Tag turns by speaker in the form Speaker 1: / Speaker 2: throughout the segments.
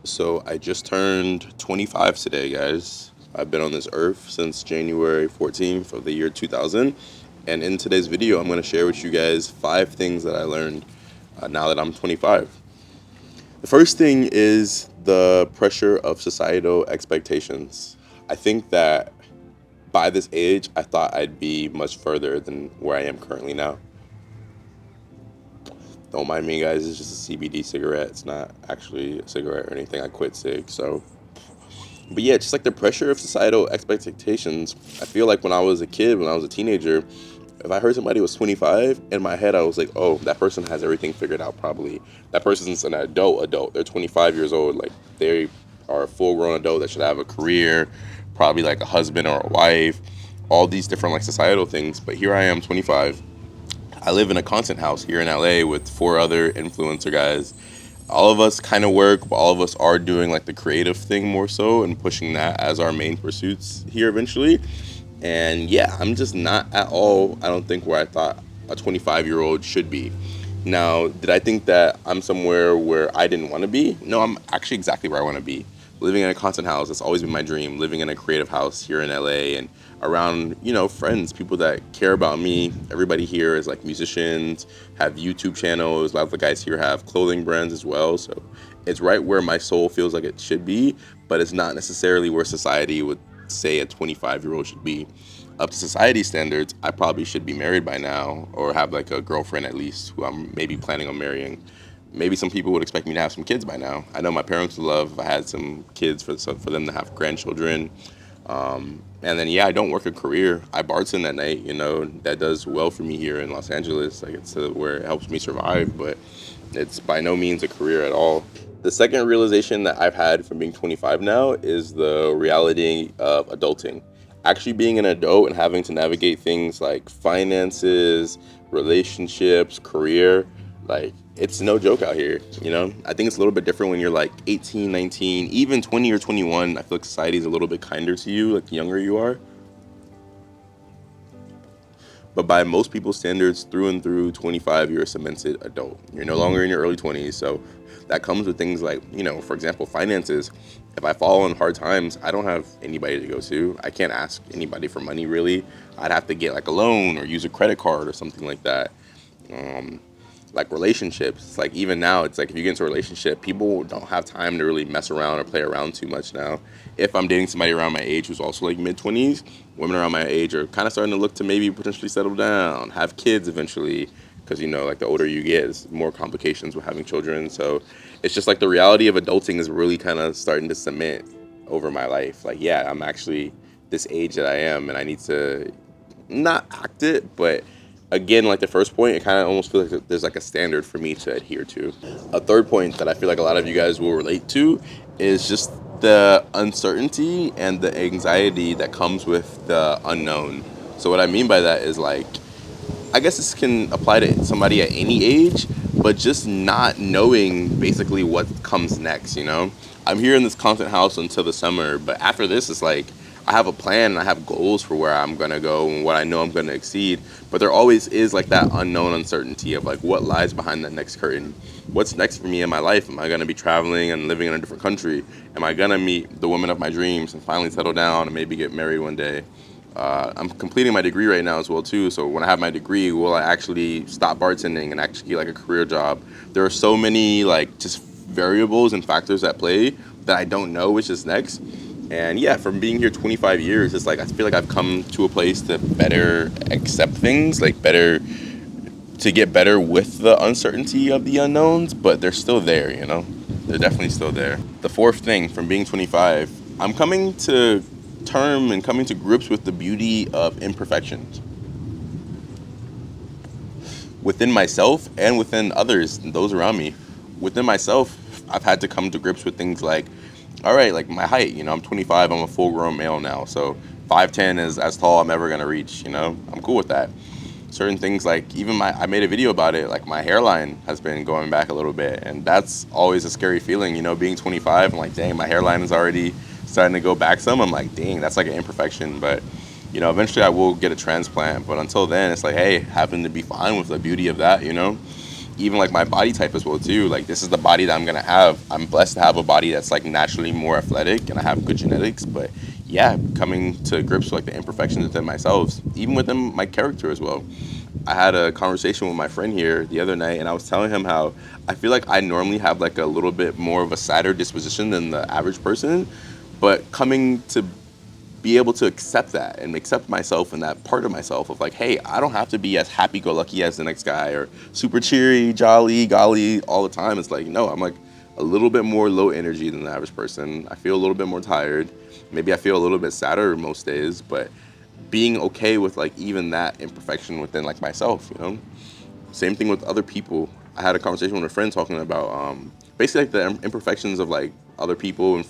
Speaker 1: So I just turned 25 today, guys. I've been on this earth since January 14th of the year 2000. And in today's video, I'm going to share with you guys 5 things that I learned now that I'm 25. The first thing is the pressure of societal expectations. I think that by this age, I thought I'd be much further than where I am currently now. Don't mind me, guys. It's just a CBD cigarette. It's not actually a cigarette or anything. I quit cig, so. But yeah, just like the pressure of societal expectations. I feel like when I was a kid, when I was a teenager, if I heard somebody was 25, in my head I was like, oh, that person has everything figured out probably. That person's an adult. They're 25 years old. Like, they are a full-grown adult that should have a career, probably like a husband or a wife, all these different like societal things. But here I am, 25. I live in a content house here in LA with 4 other influencer guys. All of us kind of work, but all of us are doing like the creative thing more so and pushing that as our main pursuits here eventually. And yeah, I'm just not at all, I don't think, where I thought a 25-year-old should be. Now, did I think that I'm somewhere where I didn't want to be? No, I'm actually exactly where I want to be. Living in a content house, that's always been my dream. Living in a creative house here in LA and around, friends, people that care about me. Everybody here is like musicians, have YouTube channels. A lot of the guys here have clothing brands as well. So it's right where my soul feels like it should be, but it's not necessarily where society would say a 25-year-old should be. Up to society standards, I probably should be married by now or have like a girlfriend at least who I'm maybe planning on marrying. Maybe some people would expect me to have some kids by now. I know my parents would love if I had some kids for them to have grandchildren. And then, yeah, I don't work a career. I bartend at night, that does well for me here in Los Angeles. Like, it's where it helps me survive, but it's by no means a career at all. The second realization that I've had from being 25 now is the reality of adulting. Actually being an adult and having to navigate things like finances, relationships, career, like, it's no joke out here. I think it's a little bit different when you're like 18, 19, even 20 or 21. I feel like society is a little bit kinder to you, like the younger you are. But by most people's standards, through and through, 25, you're a cemented adult. You're no longer in your early 20s. So that comes with things like, for example, finances. If I fall on hard times, I don't have anybody to go to. I can't ask anybody for money, really. I'd have to get like a loan or use a credit card or something like that. Like relationships, it's like even now, it's like if you get into a relationship, people don't have time to really mess around or play around too much now. If I'm dating somebody around my age who's also like mid-20s, women around my age are kind of starting to look to maybe potentially settle down, have kids eventually, because like the older you get, it's more complications with having children. So it's just like the reality of adulting is really kind of starting to cement over my life. Like, yeah, I'm actually this age that I am, and I need to not act it, but again, like the first point, it kind of almost feels like there's like a standard for me to adhere to. A third point that I feel like a lot of you guys will relate to is just the uncertainty and the anxiety that comes with the unknown. So what I mean by that is, like, I guess this can apply to somebody at any age, but just not knowing basically what comes next. I'm here in this content house until the summer, but after this, it's like I have a plan and I have goals for where I'm gonna go and what I know I'm gonna exceed. But there always is like that unknown uncertainty of like what lies behind that next curtain. What's next for me in my life? Am I gonna be traveling and living in a different country? Am I gonna meet the woman of my dreams and finally settle down and maybe get married one day? I'm completing my degree right now as well too. So when I have my degree, will I actually stop bartending and actually get like a career job? There are so many like just variables and factors at play that I don't know which is next. And yeah, from being here 25 years, it's like I feel like I've come to a place to better accept things, like better to get better with the uncertainty of the unknowns, but they're still there. They're definitely still there. The fourth thing from being 25, I'm coming to term and coming to grips with the beauty of imperfections within myself and within others, those around me. Within myself, I've had to come to grips with things like, all right, like my height, I'm 25, I'm a full grown male now. So 5'10" is as tall I'm ever gonna reach. I'm cool with that. Certain things like even I made a video about it, like my hairline has been going back a little bit. And that's always a scary feeling, being 25 and like, dang, my hairline is already starting to go back some. I'm like, dang, that's like an imperfection. But eventually I will get a transplant. But until then, it's like, hey, happen to be fine with the beauty of that. even like my body type as well too. Like this is the body that I'm gonna have. I'm blessed to have a body that's like naturally more athletic, and I have good genetics. But yeah, coming to grips with like the imperfections within myself, even within my character as well. I had a conversation with my friend here the other night, and I was telling him how I feel like I normally have like a little bit more of a sadder disposition than the average person, but coming to be able to accept that and accept myself and that part of myself of like, hey, I don't have to be as happy-go-lucky as the next guy or super cheery, jolly, golly all the time. It's like, no, I'm like a little bit more low energy than the average person. I feel a little bit more tired. Maybe I feel a little bit sadder most days, but being okay with like even that imperfection within like myself, you know? Same thing with other people. I had a conversation with a friend talking about basically like the imperfections of like other people,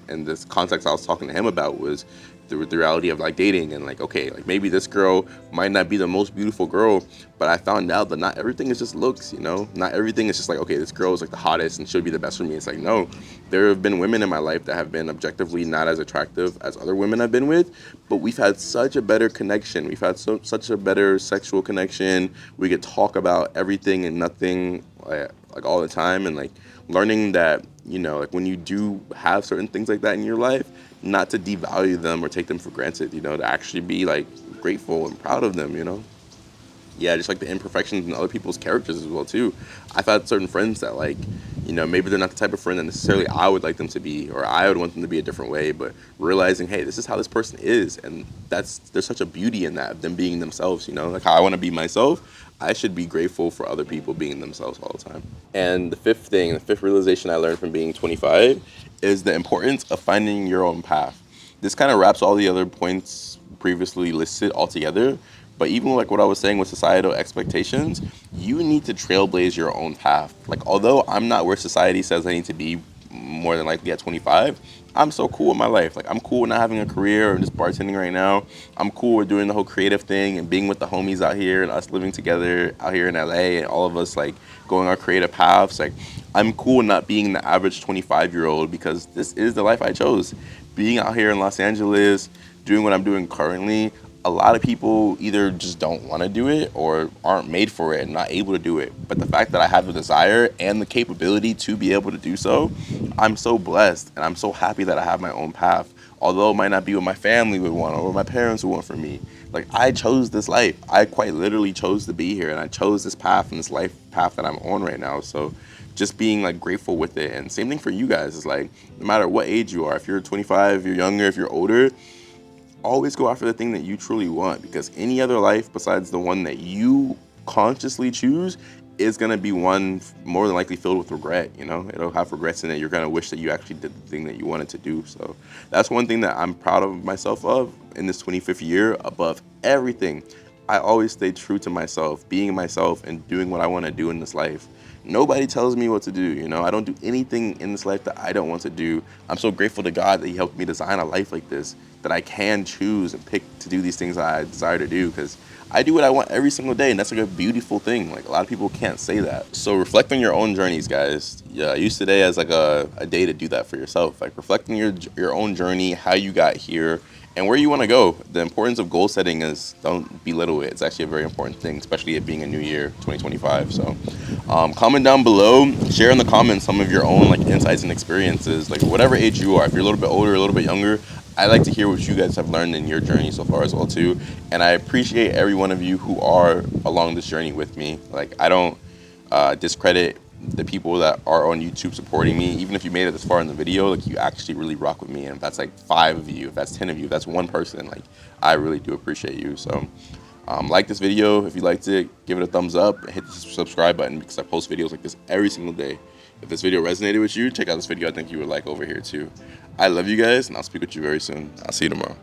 Speaker 1: and this context I was talking to him about was the reality of like dating and like, okay, like maybe this girl might not be the most beautiful girl, but I found out that not everything is just looks, you know? Not everything is just like, okay, this girl is like the hottest and should be the best for me. It's like, no, there have been women in my life that have been objectively not as attractive as other women I've been with, but we've had such a better connection. We've had such a better sexual connection. We could talk about everything and nothing like all the time, and like learning that, you know, like when you do have certain things like that in your life, not to devalue them or take them for granted, you know, to actually be like grateful and proud of them, you know? Yeah, just like the imperfections in other people's characters as well too. I've had certain friends that like, you know, maybe they're not the type of friend that necessarily I would like them to be, or I would want them to be a different way, but realizing, hey, this is how this person is, and there's such a beauty in that, them being themselves, you know, like how I want to be myself. I should be grateful for other people being themselves all the time. And the fifth thing, the fifth realization I learned from being 25 is the importance of finding your own path. This kind of wraps all the other points previously listed all together. But even like what I was saying with societal expectations, you need to trailblaze your own path. Like, although I'm not where society says I need to be more than likely at 25, I'm so cool with my life. Like, I'm cool with not having a career or just bartending right now. I'm cool with doing the whole creative thing and being with the homies out here and us living together out here in LA and all of us like going our creative paths. Like, I'm cool not being the average 25-year-old because this is the life I chose. Being out here in Los Angeles, doing what I'm doing currently, a lot of people either just don't want to do it or aren't made for it and not able to do it. But the fact that I have the desire and the capability to be able to do so, I'm so blessed and I'm so happy that I have my own path. Although it might not be what my family would want or what my parents would want for me. Like, I chose this life. I quite literally chose to be here, and I chose this path and this life path that I'm on right now. So just being like grateful with it. And same thing for you guys is like, no matter what age you are, if you're 25, if you're younger, if you're older, always go after the thing that you truly want, because any other life besides the one that you consciously choose is going to be one more than likely filled with regret. You know, it'll have regrets in it. You're going to wish that you actually did the thing that you wanted to do. So that's one thing that I'm proud of myself of in this 25th year. Above everything, I always stay true to myself, being myself and doing what I want to do in this life. Nobody tells me what to do, you know. I don't do anything in this life that I don't want to do. I'm so grateful to God that He helped me design a life like this, that I can choose and pick to do these things that I desire to do, because I do what I want every single day, and that's like a beautiful thing. Like, a lot of people can't say that. So reflect on your own journeys, guys. Yeah, use today as like a day to do that for yourself. Like, reflect on your own journey, how you got here, and where you want to go. The importance of goal setting is, don't belittle it. It's actually a very important thing, especially it being a new year, 2025. So comment down below, share in the comments some of your own like insights and experiences, like whatever age you are. If you're a little bit older, a little bit younger, I like to hear what you guys have learned in your journey so far as well too. And I appreciate every one of you who are along this journey with me. Like, I don't discredit the people that are on YouTube supporting me. Even if you made it this far in the video, like, you actually really rock with me. And if that's like 5 of you, if that's 10 of you, if that's one person, like, I really do appreciate you. So like this video. If you liked it, give it a thumbs up and hit the subscribe button, because I post videos like this every single day. If this video resonated with you, check out this video I think you would like over here too. I love you guys, and I'll speak with you very soon. I'll see you tomorrow.